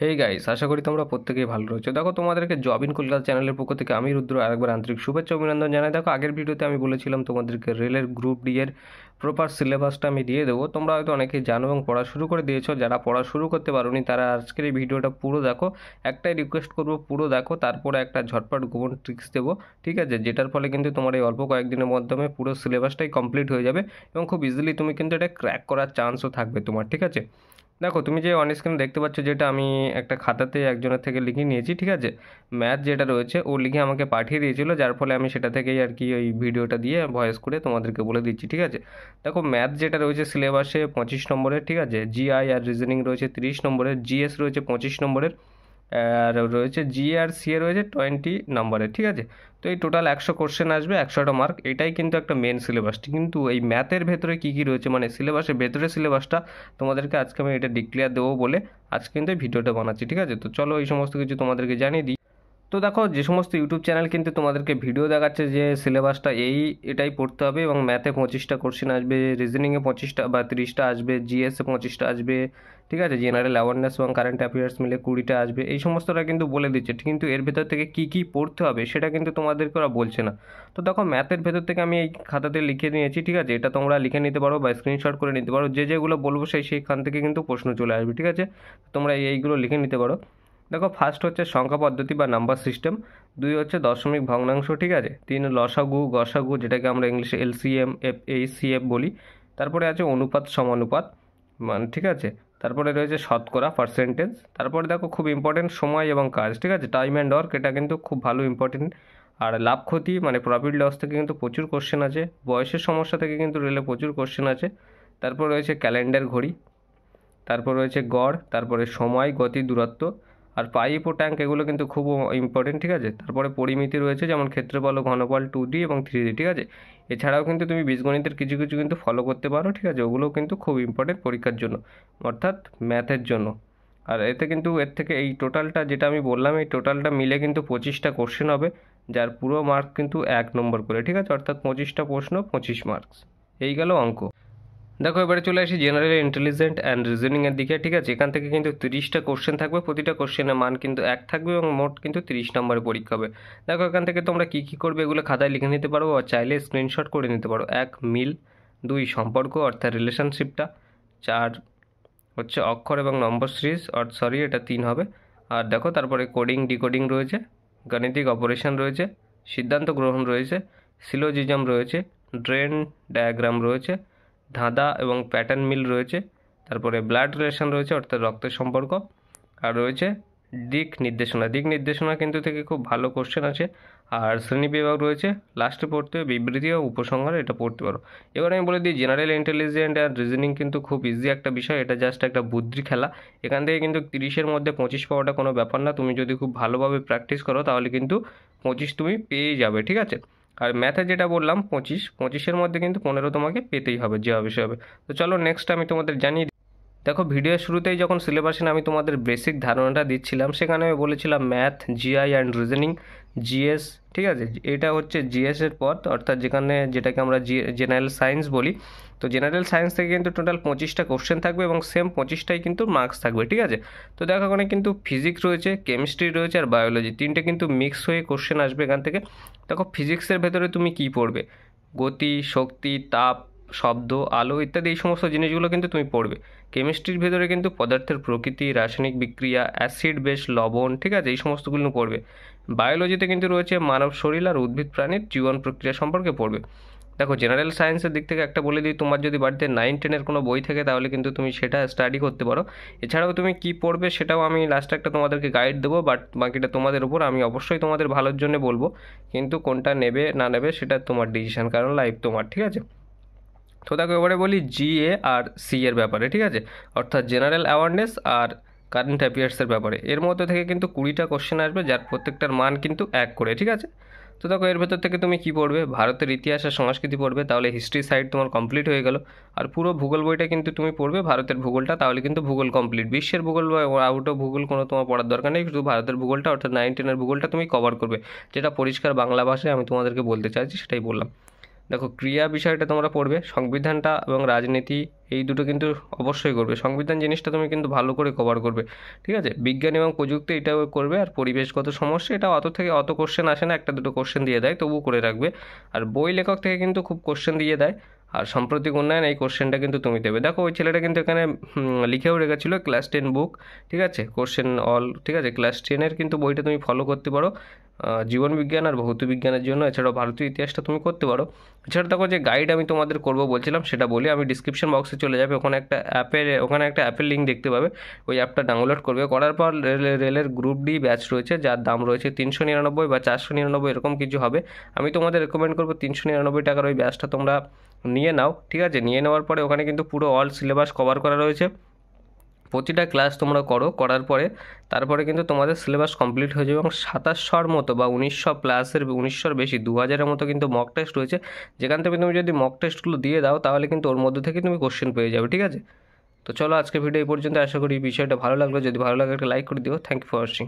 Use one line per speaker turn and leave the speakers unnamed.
Hey guys, আশা করি তোমরা প্রত্যেকেই ভালো রয়েছো। দেখো, তোমাদেরকে জব ইন কলকাতা চ্যানেলের পক্ষ থেকে আমি রুদ্র আরেকবার আন্তরিক শুভেচ্ছা অভিনন্দন জানাই। দেখো, আগের ভিডিওতে আমি বলেছিলাম তোমাদেরকে রেলের গ্রুপ ডি এর প্রপার সিলেবাসটা আমি দিয়ে দেবো। তোমরা হয়তো অনেকেই জানো এবং পড়া শুরু করে দিয়েছো। যারা পড়া শুরু করতে পারোনি তারা আজকের এই ভিডিওটা পুরো দেখো। একটাই রিকোয়েস্ট করবো, পুরো দেখো, তারপরে একটা ঝটপট গোপন ট্রিক্স দেবো, ঠিক আছে? যেটার ফলে কিন্তু তোমার এই অল্প কয়েকদিনের মাধ্যমে পুরো সিলেবাসটাই কমপ্লিট হয়ে যাবে এবং খুব ইজিলি তুমি কিন্তু এটা ক্র্যাক করার চান্সও থাকবে তোমার, ঠিক আছে? দেখো, তুমি যে অন স্ক্রিন দেখতে পাচ্ছ, যেটা আমি একটা খাতাতে একজনের থেকে লিখে নিয়েছি, ঠিক আছে? ম্যাথ যেটা রয়েছে ও লিখে আমাকে পাঠিয়ে দিয়েছিল, যার ফলে আমি সেটা থেকেই আর কি ওই ভিডিওটা দিয়ে ভয়েস করে তোমাদেরকে বলে দিচ্ছি, ঠিক আছে? দেখো, ম্যাথ যেটা রয়েছে সিলেবাসে 25 নম্বরের, ঠিক আছে? জিআই আর রিজনিং রয়েছে 30 নম্বরের, জিএস রয়েছে 25 নম্বরের, আর রয়েছে জি আর সি এ রয়েছে 20 নম্বরের, ঠিক আছে? তো এই টোটাল 100 কোশ্চেন আসবে, 100টা মার্ক। এটাই কিন্তু একটা মেন সিলেবাস। কিন্তু এই ম্যাথের ভেতরে কী কী রয়েছে, মানে সিলেবাসের ভেতরে সিলেবাসটা তোমাদেরকে আজকে আমি এটা ডিক্লেয়ার দেবো বলে আজকে কিন্তু এই ভিডিওটা বানাচ্ছি, ঠিক আছে? তো চলো এই সমস্ত কিছু তোমাদেরকে জানিয়ে দিই। তো দেখো, যে সমস্ত ইউটিউব চ্যানেল কিন্তু তোমাদেরকে ভিডিও দেখাচ্ছে যে সিলেবাসটা এটাই পড়তে হবে এবং ম্যাথে 25টা কোশ্চেন আসবে, রিজনিংয়ে 25টা বা 30টা আসবে, জিএসে 25টা আসবে, ঠিক আছে? জেনারেল অ্যাওয়ারনেস এবং কারেন্ট অ্যাফেয়ার্স মিলে 20টা আসবে, এই সমস্তটা কিন্তু বলে দিচ্ছে। কিন্তু এর ভেতর থেকে কী কী পড়তে হবে সেটা কিন্তু তোমাদেরকে ওরা বলছে না। তো দেখো, ম্যাথের ভেতর থেকে আমি এই খাতাতে লিখে নিয়েছি, ঠিক আছে? এটা তোমরা লিখে নিতে পারো বা স্ক্রিনশট করে নিতে পারো। যেগুলো বলবো সেইখান থেকে কিন্তু প্রশ্ন চলে আসবে, ঠিক আছে? তোমরা এইগুলো লিখে নিতে পারো। দেখো, ফার্স্ট হচ্ছে সংখ্যা পদ্ধতি বা নাম্বার সিস্টেম, 2 হচ্ছে দশমিক ভগ্নাংশ, ঠিক আছে? 3 লসাগু গসাগু, যেটাকে আমরা ইংলিশে এলসিএম এইচসিএফ বলি। তারপরে আছে অনুপাত সমানুপাত, মানে, ঠিক আছে? তারপরে রয়েছে শতকরা পার্সেন্টেজ। তারপরে দেখো, খুব ইম্পর্টেন্ট সময় এবং কাজ, ঠিক আছে? টাইম অ্যান্ড ওয়ার্ক, এটা কিন্তু খুব ভালো ইম্পর্টেন্ট। আর লাভ ক্ষতি মানে প্রফিট লস থেকে কিন্তু প্রচুর কোশ্চেন আছে। বয়সের সমস্যা থেকে কিন্তু রেলে প্রচুর কোশ্চেন আছে। তারপর রয়েছে ক্যালেন্ডার ঘড়ি। তারপর রয়েছে গড়, তারপরে সময়, গতি, দূরত্ব। আর পাইপ ও ট্যাঙ্ক, এগুলো কিন্তু খুব ইম্পর্টেন্ট, ঠিক আছে? তারপরে পরিমিতি রয়েছে, যেমন ক্ষেত্রফল ও ঘনফল 2D এবং 3D, ঠিক আছে? এছাড়াও কিন্তু তুমি বীজগণিতের কিছু কিছু কিন্তু ফলো করতে পারো, ঠিক আছে? ওগুলোও কিন্তু খুব ইম্পর্টেন্ট পরীক্ষার জন্য, অর্থাৎ ম্যাথের জন্য। আর এতে কিন্তু এর থেকে এই টোটালটা যেটা আমি বললাম, এই টোটালটা মিলে কিন্তু 25টা কোশ্চেন হবে, যার পুরো মার্ক কিন্তু 1 নম্বর করে, ঠিক আছে? অর্থাৎ 25টা প্রশ্ন 25 মার্কস। এই গেল অঙ্ক। দেখো, এবারে চলে আসি জেনারেল ইন্টেলিজেন্ট অ্যান্ড রিজনিংয়ের দিকে, ঠিক আছে? এখান থেকে কিন্তু 30টা কোশ্চেন থাকবে, প্রতিটা কোশ্চেনের মান কিন্তু 1 থাকবে এবং মোট কিন্তু 30 নম্বরের পরীক্ষা হবে। দেখো, এখান থেকে তোমরা কী কী করবে এগুলো খাতায় লিখে নিতে পারো আর চাইলে স্ক্রিনশট করে নিতে পারো। 1 মিল, 2 সম্পর্ক অর্থাৎ রিলেশনশিপটা, 4 হচ্ছে অক্ষর এবং নম্বর সিরিজ, সরি এটা 3 হবে। আর দেখো, তারপরে কোডিং ডিকোডিং রয়েছে, গাণিতিক অপারেশন রয়েছে, সিদ্ধান্ত গ্রহণ রয়েছে, সিলোজিজম রয়েছে, ড্রেন ডায়াগ্রাম রয়েছে, ধাঁধা এবং প্যাটার্ন মিল রয়েছে, তারপরে ব্লাড রিলেশন রয়েছে অর্থাৎ রক্তের সম্পর্ক, আর রয়েছে দিক নির্দেশনা। দিক নির্দেশনা কিন্তু থেকে খুব ভালো কোশ্চেন আছে। আর শ্রেণী বিভাগ রয়েছে, লাস্টে পড়তে হবে বিবৃতি ও উপসংহার, এটা পড়তে পারো। এবার আমি বলে দিই, জেনারেল ইন্টেলিজেন্ট আর রিজনিং কিন্তু খুব ইজি একটা বিষয়, এটা জাস্ট একটা বুদ্ধির খেলা। এখান থেকে কিন্তু 30-এর মধ্যে 25 পাওয়াটা কোনো ব্যাপার না। তুমি যদি খুব ভালোভাবে প্র্যাকটিস করো তাহলে কিন্তু 25 তুমি পেয়েই যাবে, ঠিক আছে? আর ম্যাথে যেটা বললাম 25-25-এর মধ্যে কিন্তু 15 তোমাকে পেতেই হবে, যে হবে সে হবে। তো চলো নেক্সট আমি তোমাদের জানিয়ে দিই। দেখো, ভিডিওর শুরুতেই যখন সিলেবাসে আমি তোমাদের বেসিক ধারণাটা দিচ্ছিলাম, সেখানে আমি বলেছিলাম math, GI and reasoning, GS, ঠিক আছে? এটা হচ্ছে জিএসের পথ, অর্থাৎ যেটাকে আমরা জেনারেল সায়েন্স বলি। তো জেনারেল সায়েন্স থেকে কিন্তু টোটাল 25টা কোশ্চেন থাকবে এবং সেম 25টাই কিন্তু মার্কস থাকবে, ঠিক আছে? তো দেখো, ওখানে কিন্তু ফিজিক্স রয়েছে, কেমিস্ট্রি রয়েছে আর বায়োলজি, তিনটে কিন্তু মিক্স হয়ে কোশ্চেন আসবে এখান থেকে। দেখো, ফিজিক্সের ভেতরে তুমি কি পড়বে? গতি, শক্তি, তাপ, শব্দ, আলো ইত্যাদি, এই সমস্ত জিনিসগুলো কিন্তু তুমি পড়বে। কেমিস্ট্রির ভেতরে কিন্তু পদার্থের প্রকৃতি, রাসায়নিক বিক্রিয়া, অ্যাসিড বেস, লবণ, ঠিক আছে? এই সমস্তগুলো পড়বে। বায়োলজিতে কিন্তু রয়েছে মানব শরীর আর উদ্ভিদ প্রাণীর জীবন প্রক্রিয়া সম্পর্কে পড়বে। দেখো, জেনারেল সায়েন্সের দিক থেকে একটা বলে দিই, তোমার যদি বাড়িতে 9-10-এর কোনো বই থাকে তাহলে কিন্তু তুমি সেটা স্টাডি করতে পারো। এছাড়াও তুমি কি পড়বে সেটাও আমি লাস্টে একটা তোমাদেরকে গাইড দেবো, বাট বাকিটা তোমাদের উপর। আমি অবশ্যই তোমাদের ভালোর জন্য বলবো, কিন্তু কোনটা নেবে না নেবে সেটা তোমার ডিসিশন, কারণ লাইফ তোমার, ঠিক আছে? তো দেখো, এবারে বলি জিএ আর সি এর ব্যাপারে, ঠিক আছে? অর্থাৎ জেনারেল অ্যাওয়ারনেস আর কারেন্ট অ্যাফেয়ার্সের ব্যাপারে। এর মধ্যে থেকে কিন্তু 20টা কোশ্চেন আসবে, যার প্রত্যেকটার মান কিন্তু 1 করে, ঠিক আছে? তো দেখো, এর ভেতর থেকে তুমি কি পড়বে? ভারতের ইতিহাস আর সংস্কৃতি পড়বে, তাহলে হিস্ট্রি সাইড তোমার কমপ্লিট হয়ে গেল। আর পুরো ভূগোল বইটা কিন্তু তুমি পড়বে, ভারতের ভূগোলটা, তাহলে কিন্তু ভূগোল কমপ্লিট। বিশ্বের ভূগোল বা আউট অফ ভূগোল কোনো তোমার পড়ার দরকার নেই, শুধু ভারতের ভূগোলটা অর্থাৎ 9-10-এর ভূগোলটা তুমি কভার করবে, যেটা পরিষ্কার বাংলা ভাষায় আমি তোমাদেরকে বলতে চাইছি সেটাই বললাম। দেখো ক্রিয়া বিষয়টা তোমরা পড়বে, সংবিধানটা এবং রাজনীতি এই দুটো কিন্তু অবশ্যই করবে। সংবিধান জিনিসটা তুমি কিন্তু ভালো করে কভার করবে, ঠিক আছে। বিজ্ঞান এবং প্রযুক্তি এটাও করবে, আর পরিবেশগত সমস্যা এটা অত কোশ্চেন আসে না, একটা দুটো কোশ্চেন দিয়ে দেয়, তবুও করে রাখবে। আর বই লেখক থেকে কিন্তু খুব কোশ্চেন দিয়ে দেয়। আর সাম্প্রতিক উন্নয়ন এই কোশ্চেনটা কিন্তু তুমি দেবে। দেখো ওই ছেলেটা কিন্তু এখানে লিখেও রেখেছিল ক্লাস 10 বুক, ঠিক আছে, কোশ্চেন অল, ঠিক আছে। ক্লাস 10-এর কিন্তু বইটা তুমি ফলো করতে পারো জীবন বিজ্ঞান আর ভৌত বিজ্ঞানের জন্য। এছাড়াও ভারতীয় ইতিহাসটা তুমি করতে পারো। এছাড়া দেখো যে গাইড আমি তোমাদের করবো বলছিলাম সেটা বলি, আমি ডিসক্রিপশন বক্সে চলে যাবে, ওখানে একটা অ্যাপের লিঙ্ক দেখতে পাবে। ওই অ্যাপটা ডাউনলোড করবে, করার পর রেলের গ্রুপ ডি ব্যাচ রয়েছে, যার দাম রয়েছে 399 বা 499 এরকম কিছু হবে। আমি তোমাদের রেকমেন্ড করবো 399 টাকার ওই ব্যাচটা তোমরা নিয়ে নাও, ঠিক আছে। নিয়ে নেওয়ার পরে ওখানে কিন্তু পুরো অল সিলেবাস কভার করা রয়েছে। প্রতিটা ক্লাস তোমরা করার পরে তারপরে কিন্তু তোমাদের সিলেবাস কমপ্লিট হয়ে যাবে, এবং 2700-র মতো বা 1900+1900-র বেশি 2000-এর মতো কিন্তু মক টেস্ট রয়েছে, যেখান থেকে তুমি যদি মক টেস্টগুলো দিয়ে দাও তাহলে কিন্তু ওর মধ্যে থেকে তুমি কোশ্চেন পেয়ে যাবে, ঠিক আছে। তো চলো আজকে ভিডিও এই পর্যন্ত, আশা করি বিষয়টা ভালো লাগলো। যদি ভালো লাগে একটা লাইক করে দিও। Thank you for watching.